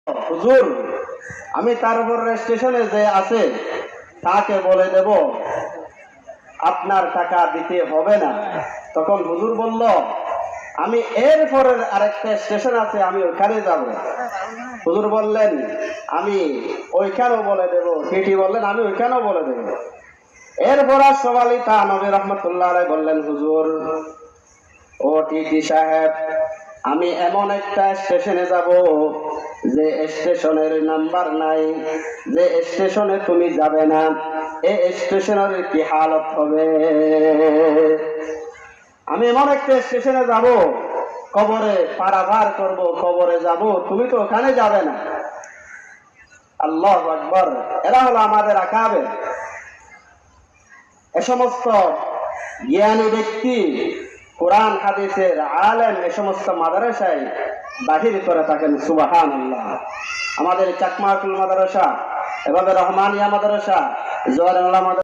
হুজুর, আমি তার উপর স্টেশনে যে আছে তাকে বলে দেব আপনার টাকা দিতে হবে না। তখন হুজুর বলল, আমি এর পরের আরেকটা স্টেশন আছে, আমি ওইখানে যাব। হুজুর বললেন, আমি ওইখানেও বলে দেব। টিটি বললেন, আমি ওইখানেও বলে দেব। এরপর সবাই তা নবী রহমতুল্লাহ আলাইহি বললেন, হুজুর, ও টিটি সাহেব, আমি এমন একটা স্টেশনে যাব যে স্টেশনের নাম্বার নাই, যে স্টেশনে তুমি যাবে না, এই স্টেশনের কি হালত হবে? আমি এমন একটা স্টেশনে যাব, কবরে পারাভার করব, কবরে যাব, তুমি তো ওখানে যাবে না। আল্লাহু আকবার। এরা হলো আমাদের আকাবের। এ সমস্ত জ্ঞানী ব্যক্তি, কোরআন হাদিসের আলেম এ সমস্ত মাদ্রাসায় বাহির করে থাকেন। সুবহানাল্লাহ। আমাদের চাকমাকুল মাদ্রাসা, এভাবে রহমানিয়া মাদ্রাসা, জোয়ারুল্লাহ মাদ্রাসা